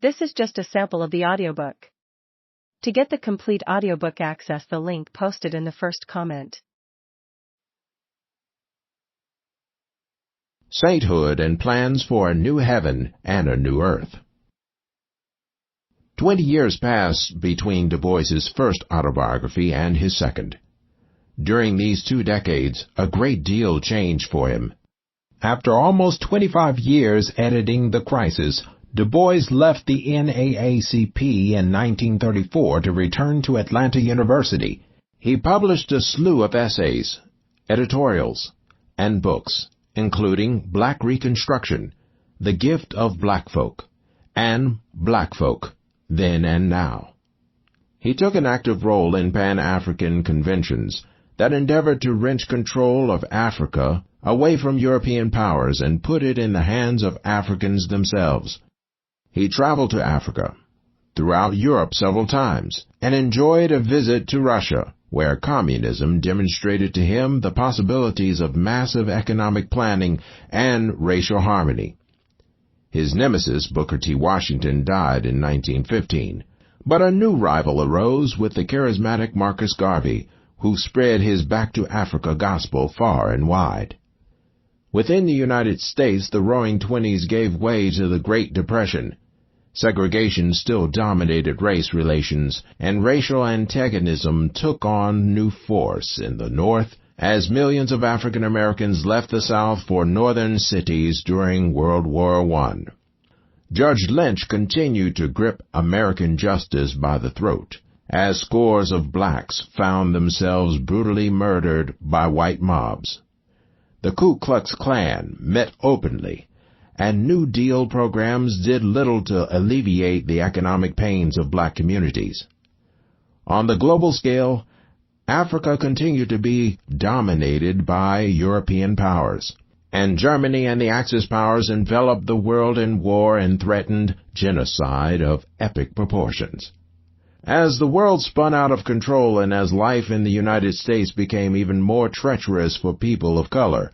This is just a sample of the audiobook. To get the complete audiobook, access the link posted in the first comment. Sainthood and Plans for a New Heaven and a New Earth. 20 years passed between Du Bois's first autobiography and his second. During these 2 decades, a great deal changed for him. After almost 25 years editing The Crisis, Du Bois left the NAACP in 1934 to return to Atlanta University. He published a slew of essays, editorials, and books, including Black Reconstruction, The Gift of Black Folk, and Black Folk, Then and Now. He took an active role in Pan-African conventions that endeavored to wrench control of Africa away from European powers and put it in the hands of Africans themselves. He traveled to Africa, throughout Europe several times, and enjoyed a visit to Russia, where communism demonstrated to him the possibilities of massive economic planning and racial harmony. His nemesis, Booker T. Washington, died in 1915, but a new rival arose with the charismatic Marcus Garvey, who spread his Back to Africa gospel far and wide. Within the United States, the Roaring Twenties gave way to the Great Depression. Segregation still dominated race relations, and racial antagonism took on new force in the North as millions of African Americans left the South for northern cities during World War I. Judge Lynch continued to grip American justice by the throat, as scores of blacks found themselves brutally murdered by white mobs. The Ku Klux Klan met openly, and New Deal programs did little to alleviate the economic pains of black communities. On the global scale, Africa continued to be dominated by European powers, and Germany and the Axis powers enveloped the world in war and threatened genocide of epic proportions. As the world spun out of control and as life in the United States became even more treacherous for people of color,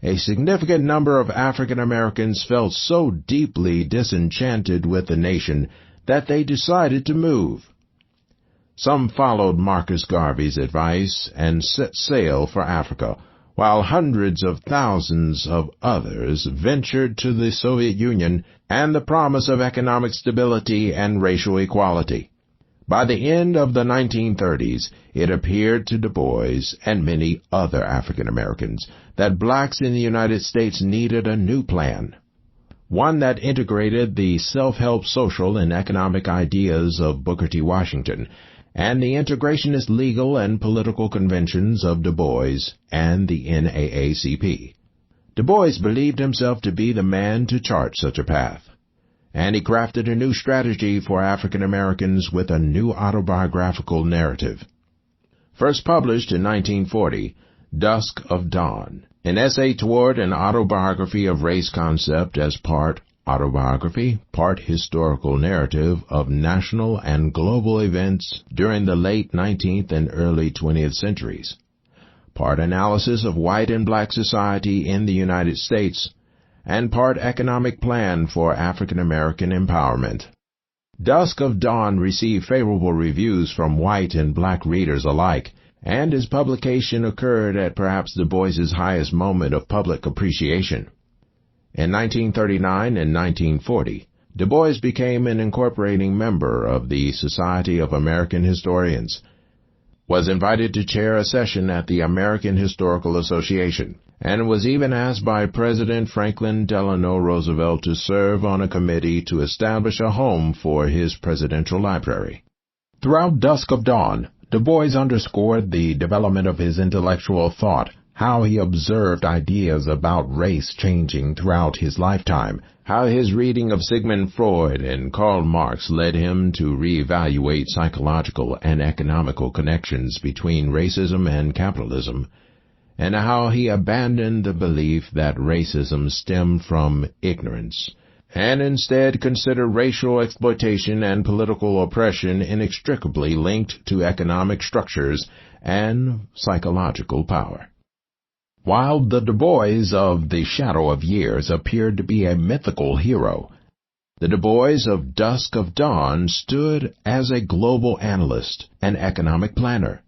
a significant number of African Americans felt so deeply disenchanted with the nation that they decided to move. Some followed Marcus Garvey's advice and set sail for Africa, while hundreds of thousands of others ventured to the Soviet Union and the promise of economic stability and racial equality. By the end of the 1930s, it appeared to Du Bois and many other African Americans that blacks in the United States needed a new plan, one that integrated the self-help social and economic ideas of Booker T. Washington and the integrationist legal and political conventions of Du Bois and the NAACP. Du Bois believed himself to be the man to chart such a path, and he crafted a new strategy for African Americans with a new autobiographical narrative. First published in 1940, Dusk of Dawn, an essay toward an autobiography of race concept as part autobiography, part historical narrative of national and global events during the late 19th and early 20th centuries, part analysis of white and black society in the United States, and part economic plan for African American empowerment. Dusk of Dawn received favorable reviews from white and black readers alike, and his publication occurred at perhaps Du Bois's highest moment of public appreciation. In 1939 and 1940, Du Bois became an incorporating member of the Society of American Historians, was invited to chair a session at the American Historical Association, and was even asked by President Franklin Delano Roosevelt to serve on a committee to establish a home for his presidential library. Throughout Dusk of Dawn, Du Bois underscored the development of his intellectual thought, how he observed ideas about race changing throughout his lifetime, how his reading of Sigmund Freud and Karl Marx led him to reevaluate psychological and economical connections between racism and capitalism, and how he abandoned the belief that racism stemmed from ignorance, and instead considered racial exploitation and political oppression inextricably linked to economic structures and psychological power. While the Du Bois of the shadow of years appeared to be a mythical hero, The Du Bois of dusk of dawn stood as a global analyst, an economic planner,